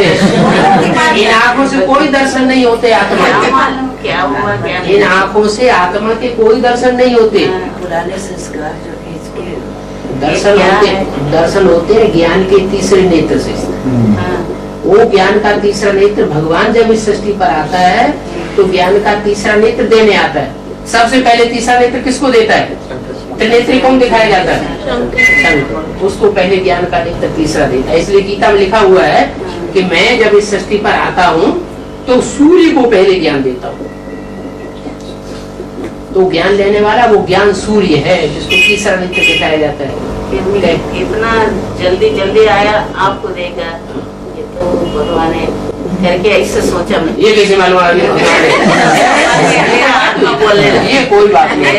से, इन आंखों से कोई दर्शन नहीं होते आत्मा के। क्या हुआ क्या इन आंखों से आत्मा के कोई दर्शन नहीं होते। पुराने संस्कार जो खींच के दर्शन होते हैं ज्ञान के तीसरे नेत्र से। वो ज्ञान का तीसरा नेत्र भगवान जब इस सृष्टि पर आता है तो ज्ञान का तीसरा नेत्र देने आता है। सबसे पहले तीसरा नेत्र किसको देता है? त्रिनेत्री कौन दिखाया जाता है? शंकर। उसको पहले ज्ञान का नेत्र तीसरा देता है। इसलिए गीता में लिखा हुआ है कि मैं जब इस सृष्टि पर आता हूँ तो सूर्य को पहले ज्ञान देता हूँ। तो ज्ञान लेने वाला वो ज्ञान सूर्य है जिसको तीसरा नेत्र दिखाया जाता है। इतना जल्दी जल्दी आया आपको देखा, ये तो भगवान ने करके ऐसे सोचा। मैं ये कैसे मालूम आ गया? ये कोई बात नहीं,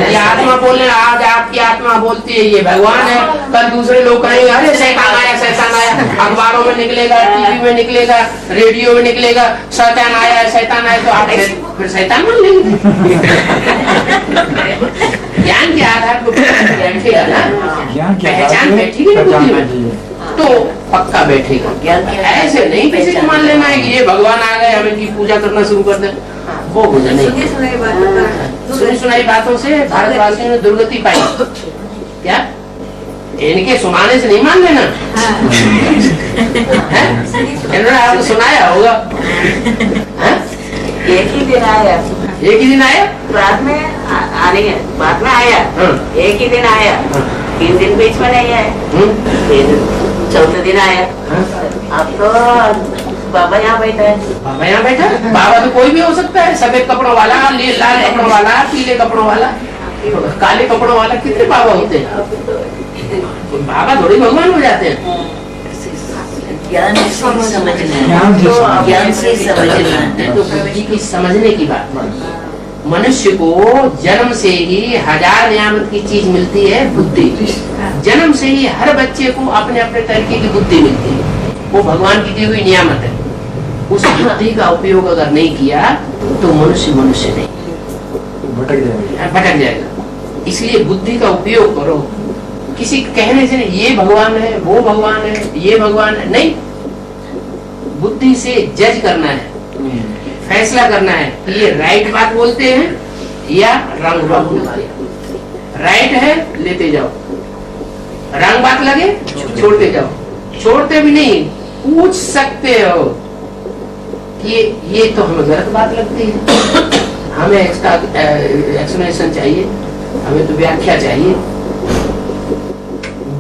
ये आत्मा बोलने, आज आपकी आत्मा बोलती है ये भगवान है, कल दूसरे लोग कहेंगे अरे शैतान आया शैतान आया। अखबारों में निकलेगा, टीवी में निकलेगा, रेडियो में निकलेगा, शैतान आया शैतान आया, तो आप फिर शैतान मान लेंगे। ज्ञान के आधार पर बैठेगा ना, पहचान बैठेगी ना बुद्धि में तो पक्का बैठेगा। ऐसे नहीं किसी को मान लेना है कि ये भगवान आ गए हमें की पूजा करना शुरू कर दे, वो हो जाए नहीं। सुनी सुनाई बातों से भारतवासियों ने दुर्गति पाई। क्या इनके सुनाने से नहीं मान लेना? इन्होंने आपको सुनाया होगा। एक ही दिन आया, एक ही दिन आया, बाद में आने बाद में आया, एक ही दिन आया, 3 दिन बीच में नहीं आया, फिर चौथे दिन आया। अब तो बाबा यहाँ बैठा है। बाबा यहाँ बैठा? बाबा तो कोई भी हो सकता है, सफेद कपड़ों वाला, लाल कपड़ों वाला, पीले कपड़ों वाला, काले कपड़ों वाला, कितने बाबा होते हैं? बाबा थोड़ी भगवान हो जाते हैं। ज्ञान से समझना है, ज्ञान से समझना है। तो बुद्धि की समझने की बात। मनुष्य को जन्म से ही 1000 नियामत की चीज मिलती है, बुद्धि। जन्म से ही हर बच्चे को अपने अपने तरीके की बुद्धि मिलती है, वो भगवान की दी हुई नियामत है। उस बुद्धि का उपयोग अगर नहीं किया तो मनुष्य नहीं, भटक जाएगा। इसलिए बुद्धि का उपयोग करो। किसी कहने से नहीं ये भगवान है, वो भगवान है, ये भगवान है, नहीं। बुद्धि से जज करना है, फैसला करना है कि ये राइट बात बोलते हैं या रंग बात बोलते हैं। राइट है लेते जाओ, रंग बात लगे छोड़ते जाओ। छोड़ते भी नहीं, पूछ सकते हो कि ये तो हमें गलत बात लगती है, हमें इसका एक्सप्लेनेशन चाहिए, हमें तो व्याख्या चाहिए।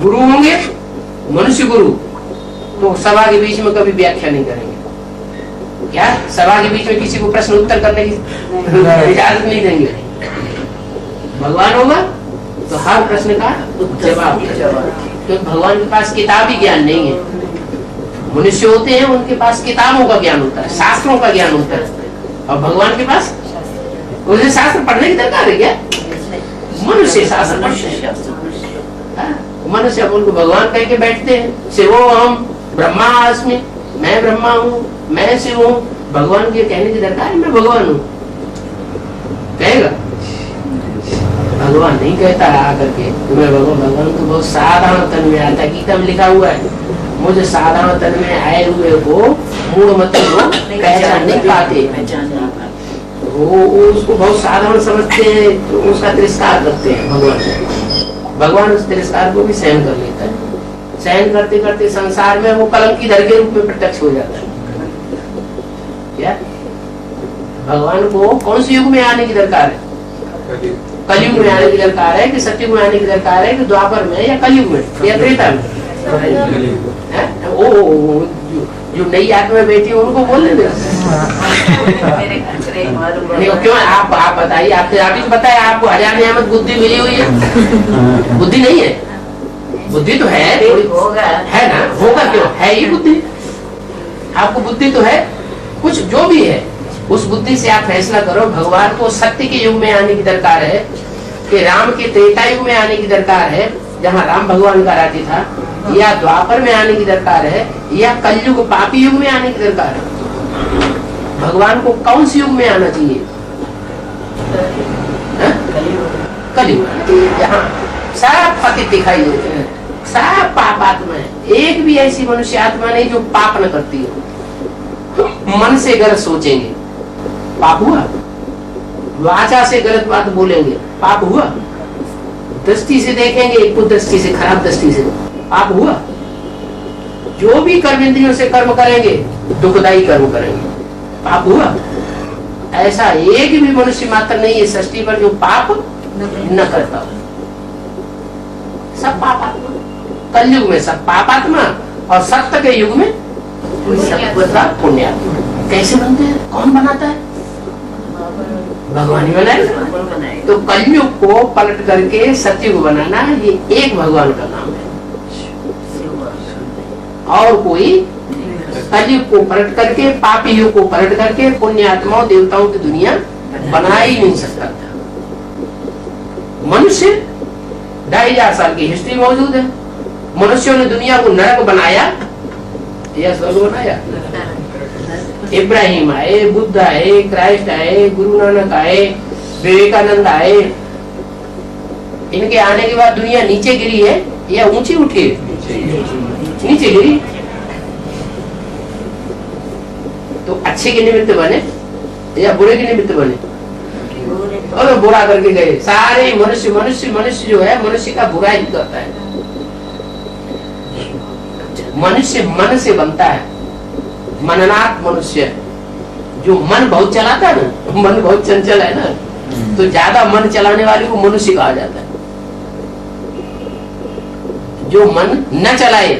गुरु होंगे, मनुष्य गुरु, तो सभा के बीच में कभी व्याख्या नहीं करेंगे। क्या सभा के बीच में किसी को प्रश्न उत्तर करने की इजाजत नहीं देंगे। भगवान होगा तो हर प्रश्न का जवाब, क्योंकि भगवान के पास किताबी ज्ञान नहीं है। मनुष्य होते हैं उनके पास किताबों का ज्ञान होता है, शास्त्रों का ज्ञान होता है, और भगवान के पास उसे शास्त्र पढ़ने की दरकार है क्या? मनुष्य शास्त्र पढ़ते हैं, मनुष्य उनको भगवान कह के बैठते हैं। शिवो हम ब्रह्मा अस्मि, मैं ब्रह्मा हूँ, मैं शिव हूँ। भगवान के कहने की दरकार है मैं भगवान हूँ, कहेगा? भगवान नहीं कहता आकर के मैं भगवान। भगवान तो बहुत साधारण तन में आता है, गीता में लिखा हुआ है मुझे साधारण तन में आए हुए को मूढ़मती लोग पहचान नहीं पाते। वो उसको बहुत साधारण समझते हैं, तो उसका तिरस्कार करते हैं। भगवान उस तिरस्कार को भी सहन कर लेता है। सहन करते करते संसार में वो कलंकीधर के रूप में प्रत्यक्ष हो जाता है। क्या भगवान को कौन से युग में आने की दरकार है? कलयुग में आने की दरकार है कि सतयुग में आने की दरकार है कि द्वापर में या कलयुग में या त्रेता में? जो नई आत्मा में बैठी है उनको बोल देना। क्यों आप बताइए, आपसे आप ही बताए आपको 1000 नियामत बुद्धि मिली हुई है, बुद्धि नहीं है? बुद्धि तो है, है ना? होगा क्यों? है ही बुद्धि, आपको बुद्धि तो है। कुछ जो भी है उस बुद्धि से आप फैसला करो। भगवान को सत्य के युग में आने की दरकार है कि राम के त्रेता युग में आने की दरकार है जहाँ राम भगवान का राज्य था, या द्वापर में आने की दरकार है, या कलयुग पापी युग में आने की दरकार है। भगवान को कौन सी युग में आना चाहिए? कलयुग, जहाँ सारा पति दिखाई देते हैं, सब पाप आत्मा है। एक भी ऐसी मनुष्य आत्मा नहीं जो पाप न करती हो। मन से गलत सोचेंगे, पाप हुआ। वाचा से गलत बात बोलेंगे, पाप हुआ। दृष्टि से देखेंगे, कुदृष्टि से, खराब दृष्टि से, पाप हुआ। जो भी कर्म इंद्रियों से कर्म करेंगे, दुखदायी कर्म करेंगे, पाप हुआ। ऐसा एक भी मनुष्य मात्र नहीं है सृष्टि पर जो पाप न करता हो। सब पापात्मा। कलयुग में सब पापात्मा और सत्य के युग में सब पुण्यात्मा। कैसे बनते हैं? कौन बनाता है? भगवान ही बनाए। तो कलयुग को पलट करके सतयुग बनाना, ये एक भगवान का नाम है। और कोई कलयुग को पलट करके, पापी युग को पलट करके पुण्यात्माओं देवताओं की दुनिया बना ही नहीं सकता था। मनुष्य 2500 साल की हिस्ट्री मौजूद है। मनुष्यों ने दुनिया को नरक बनाया या स्वर्ग बनाया? इब्राहिम आए, बुद्ध आए, क्राइस्ट आए, गुरु नानक आए, विवेकानंद आए। इनके आने के बाद दुनिया नीचे गिरी है या ऊंची उठी है? नीचे गिरी। तो अच्छे के निमित्त बने या बुरे के निमित्त बने? और बुरा करके गए सारे मनुष्य। मनुष्य जो है, मनुष्य का बुरा ही करता है। मनुष्य मन से बनता है, मननात् मनुष्य। जो मन बहुत चलाता है ना, मन बहुत चंचल है ना, तो ज्यादा मन चलाने वाले को मनुष्य कहा जाता है। जो मन न चलाए,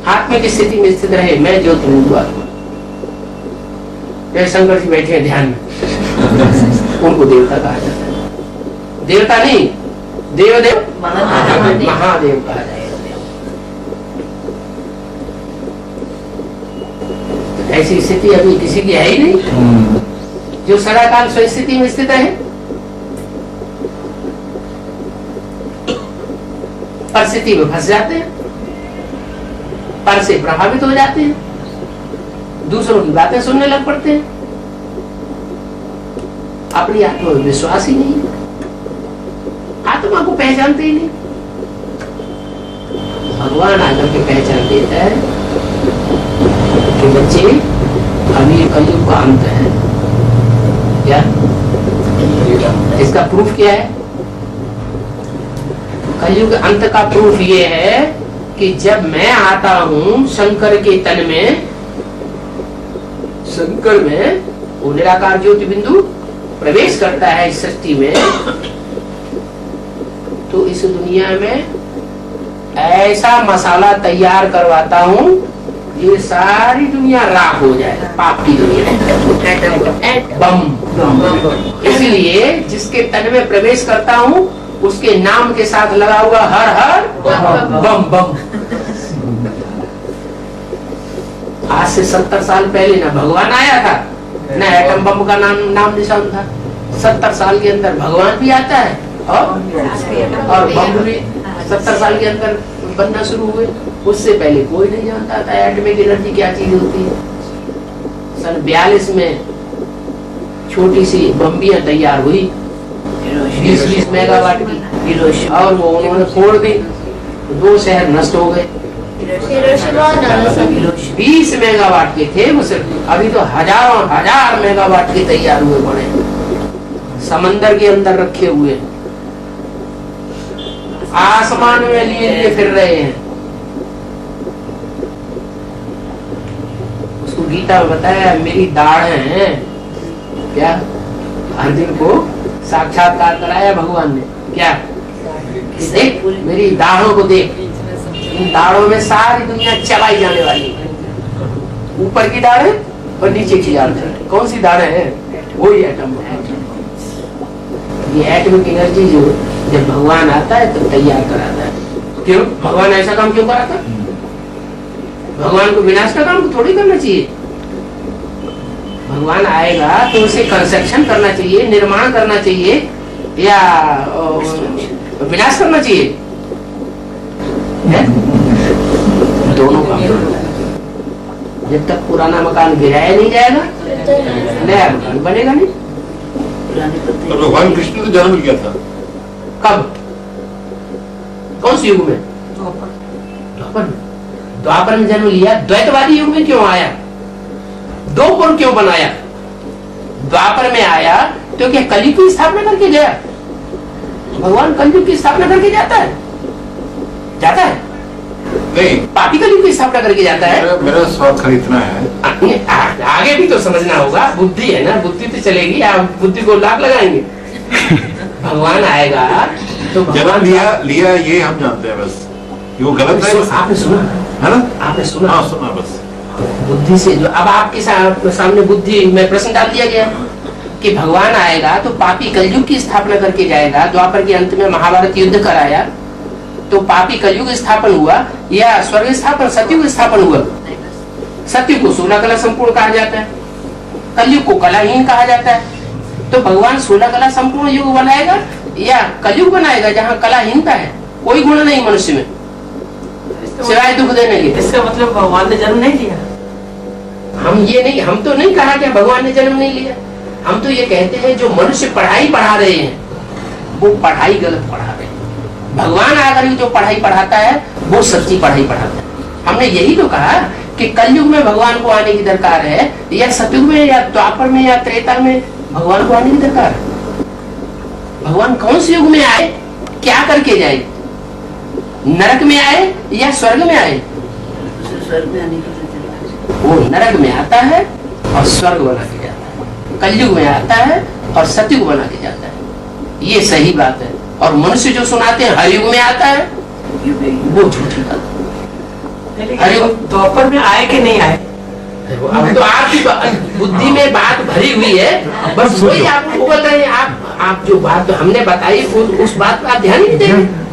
आत्मा की स्थिति में स्थित रहे, मैं जो तुम आत्मा। शंकर जी बैठे हैं ध्यान में, उनको देवता कहा जाता है। देवता नहीं, देवदेव महादेव कहा जाएगा। ऐसी स्थिति अभी किसी की है ही नहीं, जो सदाकाल स्वस्थिति में स्थित है। परिस्थिति में फंस जाते हैं, पर से प्रभावित हो जाते हैं, दूसरों की बातें सुनने लग पड़ते हैं, अपनी आत्मा में विश्वास ही नहीं, आत्मा को पहचानते ही नहीं। भगवान आकर के पहचान देता है कि बच्चे अभी कलयुग का अंत है। क्या इसका प्रूफ क्या है? कलयुग अंत का प्रूफ ये है कि जब मैं आता हूं शंकर के तन में, शंकर में वो निराकार ज्योति बिंदु प्रवेश करता है इस सृष्टि में, तो इस दुनिया में ऐसा मसाला तैयार करवाता हूं ये सारी दुनिया राख हो जाए, पाप की दुनिया बम। इसलिए जिसके तन में प्रवेश करता हूं उसके नाम के साथ लगा हुआ हर हर बम बम। आज से 70 साल पहले ना भगवान आया था, ना एटम बम का नाम निशान था। 70 साल के अंदर भगवान भी आता है और बम भी 70 साल के अंदर बनना शुरू हुए। उससे पहले कोई नहीं जानता था एटॉमिक एनर्जी क्या चीज होती है। सन 42 में छोटी सी बम्बियां तैयार हुई 20 मेगावाट की, और वो उन्होंने फोड़ दी, 2 शहर नष्ट हो गए। 20 मेगावाट के थे वो सिर्फ, अभी तो हजार मेगावाट के तैयार हुए बने, समंदर के अंदर रखे हुए, आसमान में लिए फिर रहे हैं। उसको गीता में बताया मेरी दाढ़ है क्या, अर्जुन को साक्षात्कार कराया भगवान ने। क्या देख मेरी दाढ़ों को देख, इन दाढ़ों में सारी दुनिया चलाई जाने वाली है। ऊपर की दाढ़ है और नीचे की दाढ़ है। कौन सी दाढ़ है? वही एटम। ये एटॉमिक एनर्जी जो जब भगवान आता है तो तैयार कराता है। क्यों भगवान ऐसा काम क्यों कराता? भगवान को विनाश का काम थोड़ी करना चाहिए। भगवान आएगा तो उसे कंस्ट्रक्शन करना चाहिए, निर्माण करना चाहिए, या विनाश करना चाहिए? दोनों काम। जब तक पुराना मकान गिराया नहीं जाएगा नया मकान बनेगा नहीं। भगवान कृष्ण तो जन्म लिया था कब? कौन सी युग में? द्वापर में जन्म लिया, द्वैतवादी युग में क्यों आया, दो पुर क्यों बनाया? द्वापर में आया तो क्या कलयुग की स्थापना करके गया? भगवान कलयुग की स्थापना करके जाता है? जाता है नहीं, पापी कलयुग की स्थापना करके जाता है। मेरा स्वार्थ खरीदना है। आगे भी तो समझना होगा, बुद्धि है ना, बुद्धि तो चलेगी, आप बुद्धि को लाभ लगाएंगे। भगवान आएगा तो जन्म लिया ये हम जानते हैं, बस वो गलत है। आपने सुना है ना? आपने सुना? हाँ सुना बस। बुद्धि से जो अब आपके सामने बुद्धि में प्रश्न डाल दिया गया कि भगवान आएगा तो पापी कलयुग की स्थापना करके जाएगा। द्वापर के अंत में महाभारत युद्ध कराया तो पापी कलयुग स्थापन हुआ या स्वर्ग स्थापन, सतयुग स्थापन हुआ? सतयुग को 16 कला संपूर्ण कहा जाता है, कलयुग को कलाहीन कहा जाता है। तो भगवान 16 कला संपूर्ण युग बनाएगा या कलयुग बनाएगा जहाँ कलाहीनता है, कोई गुण नहीं मनुष्य में सिवाय दुख देने के? इसका मतलब भगवान ने जन्म नहीं लिया। हम तो नहीं कहा कि भगवान ने जन्म नहीं लिया। हम तो ये कहते हैं जो मनुष्य पढ़ाई पढ़ा रहे हैं वो पढ़ाई गलत पढ़ा रहे हैं। भगवान आकर जो पढ़ाई पढ़ाता है वो सच्ची पढ़ाई पढ़ाता है। हमने यही तो कहा कि कलयुग में भगवान को आने की दरकार है या सतयुग में या द्वापर में या त्रेता में भगवान को आने की दरकार है। भगवान कौन से युग में आए, क्या करके जाए? नरक में आए या स्वर्ग में आए? स्वर्ग में आने की वो नरक में आता है और स्वर्ग बना के जाता है, कलयुग में आता है और सतयुग बना के जाता है। ये सही बात है। और मनुष्य जो सुनाते हैं हर युग में आता है, वो झूठी बात है। हर युग द्वापर में आए कि नहीं आए? अब तो आपकी बुद्धि में बात भरी हुई है, बस वही आपको बोल रहे हैं। आप जो बात हमने बताई उस बात पर आप ध्यान नहीं देंगे।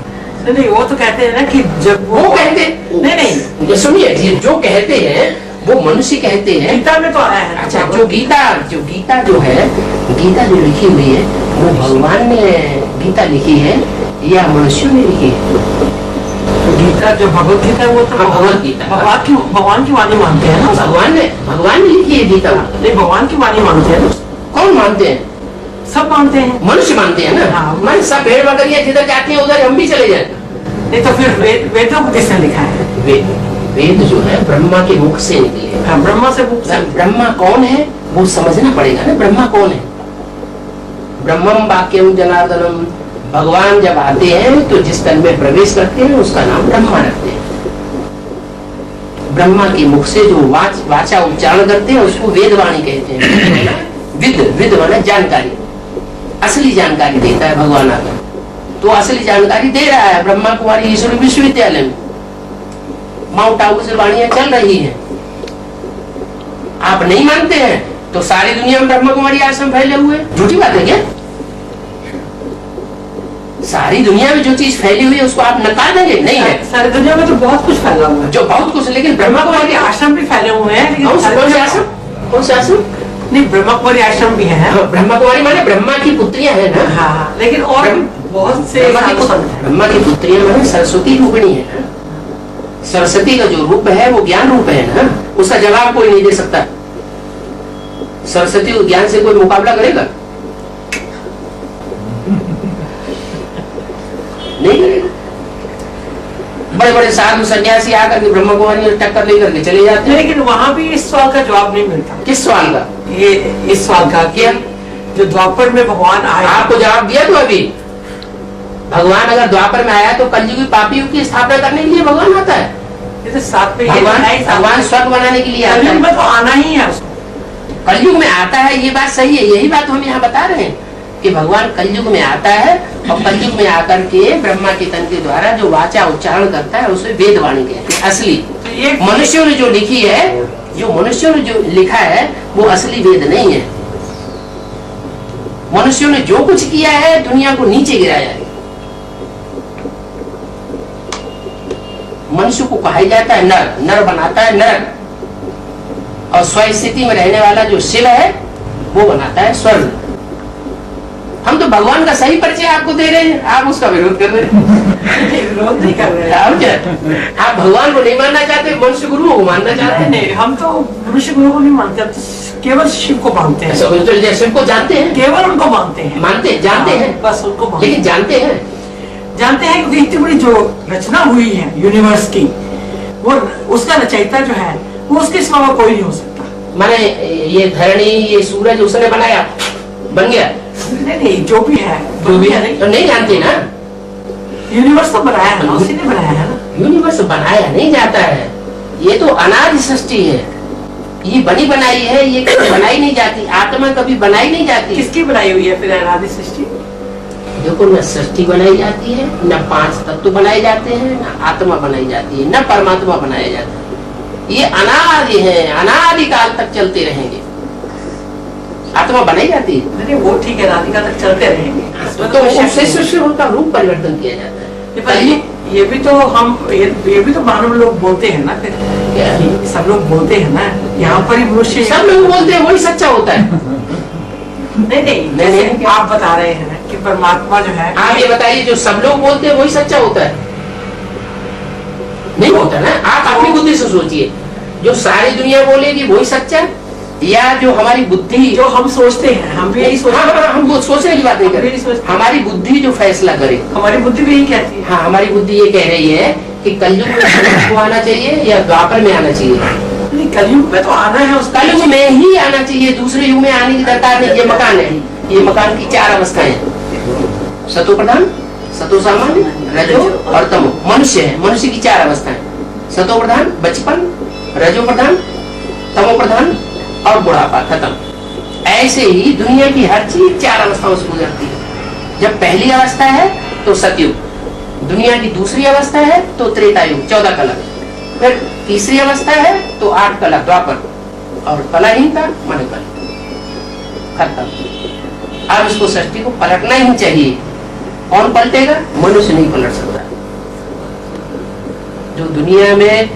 नहीं, वो तो कहते हैं ना कि जब वो कहते नहीं, सुनिए, जो कहते हैं वो मनुष्य कहते हैं। गीता में तो आया है। अच्छा, जो गीता जो है, गीता जो लिखी हुई है वो भगवान ने गीता लिखी है या मनुष्यों ने लिखी है? गीता जो भगवत गीता है वो तो भगवत गीता भगवान की वाणी मानते हैं ना। भगवान ने लिखी है गीता। नहीं, भगवान की वाणी मानते हैं ना। कौन मानते हैं? सब मानते हैं। मनुष्य मानते हैं ना। हाँ। मैं सब भेड़ बकरियां जिधर जाती हैं उधर हम भी चले जाए। नहीं तो फिर वेदों को किसने लिखा है? वेद जो है ब्रह्मा के मुख से निकले। हाँ, ब्रह्मा से मुख से। ब्रह्मा कौन है वो समझना पड़ेगा ना। ब्रह्मा कौन है? ब्रह्मम वाक्यम जनार्दनम। भगवान जब आते हैं तो जिस तन में प्रवेश करते हैं उसका नाम ब्रह्मा रखते हैं। ब्रह्मा के मुख से जो वाचा उच्चारण करते हैं उसको वेदवाणी कहते हैं। विद माने जानकारी, असली जानकारी देता है भगवान आकर। तो असली जानकारी दे रहा है ब्रह्मा कुमारी ईश्वरी विश्वविद्यालय में। माउंट आबू से वाणियां चल रही हैं। आप नहीं मानते हैं तो सारी दुनिया में ब्रह्मा कुमारी आश्रम फैले हुए, झूठी बात है क्या? सारी दुनिया में जो चीज फैली हुई है उसको आप नकार देंगे? नहीं है। सारी दुनिया में तो बहुत कुछ फैला हुआ है। जो बहुत कुछ, लेकिन ब्रह्मा कुमारी आश्रम भी फैले हुए हैं। कौन से आश्रम? कौन से आश्रम? नहीं, ब्रह्मा कुमारी आश्रम भी है। ब्रह्मा कुमारी माने ब्रह्मा की पुत्रियां हैं ना। हाँ, लेकिन और बहुत से ब्रह्मा की पुत्रियां माने सरस्वती रूपिणी है ना। सरस्वती का जो रूप है वो ज्ञान रूप है ना। उसका जवाब कोई नहीं दे सकता। सरस्वती को ज्ञान से कोई मुकाबला करेगा? नहीं करेगा। बड़े बड़े साधु सन्यासी आकर के ब्रह्मा कुमारी टक्कर लेकर के चले जाते हैं। लेकिन वहाँ भी इस सवाल का जवाब नहीं मिलता। किस सवाल का? ये इस सवाल का क्या जो द्वापर में भगवान आया। आपको जवाब दिया तो अभी। भगवान अगर द्वापर में आया तो कलयुगी पापी युग की स्थापना करने के लिए भगवान आता है। साथ में भगवान स्वर्ग बनाने के लिए आता है। तो आना ही है उसको। कलयुग में आता है, ये बात सही है। यही बात हम यहाँ बता रहे हैं कि भगवान कलयुग में आता है और कलयुग में आकर के ब्रह्मा के तन के द्वारा जो वाचा उच्चारण करता है उसे वेदवाणी कहते हैं। असली मनुष्यों ने जो लिखी है, जो मनुष्यों ने जो लिखा है वो असली वेद नहीं है। मनुष्यों ने जो कुछ किया है दुनिया को नीचे गिराया है। मनुष्य को कहा जाता है नर, नर बनाता है नरक, और स्व स्थिति में रहने वाला जो शिव है वो बनाता है स्वर्ग। हम तो भगवान का सही परिचय आपको दे रहे हैं, आप उसका विरोध कर रहे हैं। विरोध नहीं कर रहे हैं। आप भगवान को नहीं मानना चाहते, मनुष्य गुरुओं को मानना चाहते हैं। नहीं, हम तो मनुष्य गुरुओं को नहीं मानते, केवल शिव को मानते हैं। तो शिव को जानते हैं, केवल उनको मानते हैं। मानते जानते हैं, बस उनको लेकिन जानते हैं क्योंकि इतनी बड़ी जो रचना हुई है यूनिवर्स की, वो उसका रचयिता जो है वो उसके सिवा कोई नहीं हो सकता। माने ये धरणी, ये सूरज उसने बनाया, बन गया? नहीं नहीं, जो भी है जो भी है तो नहीं जानते ना। यूनिवर्स तो बनाया है ना, उसी ने बनाया है ना। यूनिवर्स बनाया नहीं जाता है, ये तो अनादि सृष्टि है, ये बनी बनाई है, ये कभी बनाई नहीं जाती। आत्मा कभी बनाई नहीं जाती। किसकी बनाई हुई है फिर अनादि सृष्टि? देखो, न सृष्टि बनाई जाती है, न 5 तत्व बनाए जाते हैं, न आत्मा बनाई जाती है, न परमात्मा बनाया जाता है। ये अनादि है, अनादि काल तक चलते रहेंगे। आत्मा बनाई जाती है नहीं वो ठीक है, अनादि काल तक चलते रहेंगे। तो उससे सृष्टि उनका रूप परिवर्तन किया जाता है। ये भी तो हम ये भी तो मानव लोग बोलते हैं ना फिर, कि सब लोग बोलते हैं ना, यहाँ पर ही मनुष्य सब लोग बोलते हैं वही सच्चा होता है। नहीं नहीं, जैसे आप बता रहे हैं कि परमात्मा जो है, आप ये बताइए, जो सब लोग बोलते हैं वही सच्चा होता है? नहीं होता ना। आप अपनी बुद्धि से सोचिए, जो सारी दुनिया बोलेगी वही सच्चा, या जो हमारी बुद्धि, जो हम सोचते हैं, हम भी यही सोचते हैं। हम वो सोचने की बात नहीं कर रहे, हमारी बुद्धि जो फैसला करे। हमारी बुद्धि भी यही कहती है। हाँ, हमारी बुद्धि ये कह रही है कि कलयुग में मनुष्य को आना चाहिए या द्वापर में आना चाहिए। नहीं, कलयुग में तो आना है, उस कलयुग में ही आना चाहिए, दूसरे युग में आने की दरकार नहीं। ये मकान है, ये मकान की 4 अवस्थाएं हैं, सतो प्रधान, सतो सामान्य, रजो और तमो। मनुष्य है, मनुष्य की 4 अवस्थाएं, सतो प्रधान बचपन, रजो प्रधान, तमो प्रधान और बुढ़ापा, खत्म। ऐसे ही दुनिया की हर चीज 4 अवस्थाओं से गुजरती है। जब पहली अवस्था है तो सतयुग, दुनिया की दूसरी अवस्था है तो त्रेतायुग 14 कला, फिर तीसरी अवस्था है तो 8 कला द्वापर, और कलाहीनता मन कल, खत्म। अब इसको सृष्टि को पलटना ही चाहिए। कौन पलटेगा? मनुष्य नहीं पलट सकता। जो दुनिया में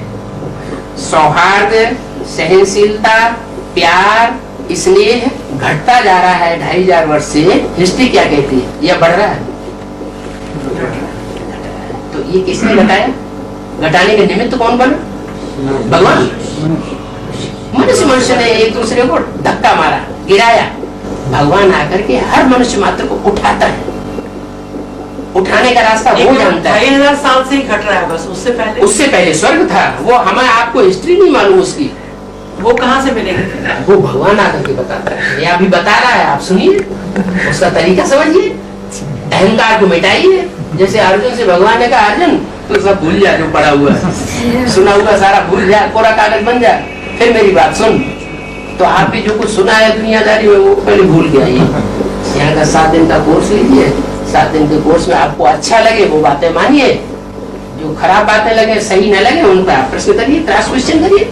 सौहार्द, सहनशीलता, प्यार, स्नेह घटता जा रहा है 2500 वर्ष से, हिस्ट्री क्या कहती है? यह बढ़ रहा है। तो ये किसने घटाया? घटाने के निमित्त कौन बना? भगवान। मनुष्य ने एक दूसरे को धक्का मारा, गिराया। भगवान आकर के हर मनुष्य मात्र को उठाता है। उठाने का रास्ता वो जानता है। 2500 साल से ही घट रहा है बस, उससे पहले स्वर्ग था। वो हमें, आपको हिस्ट्री नहीं मालूम उसकी, वो कहाँ से मिलेगी? वो भगवान आकर के बताता है। ये अभी बता रहा है, आप सुनिए, उसका तरीका समझिए, अहंकार को मिटाइए। जैसे अर्जुन से भगवान ने कहा, अर्जुन तो सब भूल जा, जो पढ़ा हुआ है, सुना हुआ सारा भूल जा, कोरा कागज बन जा, फिर मेरी बात सुन। तो आप भी जो कुछ सुना है दुनियादारी में वो पहले भूल गया। यहाँ का 7 दिन का कोर्स लीजिए, 7 दिन के कोर्स में आपको अच्छा लगे वो बातें मानिए, जो खराब बातें लगे, सही न लगे, उनका प्रश्न करिए, क्रॉस क्वेश्चन करिए।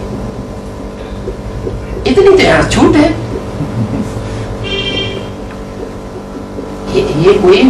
इतनी तो यहाँ छूट है। ये कोई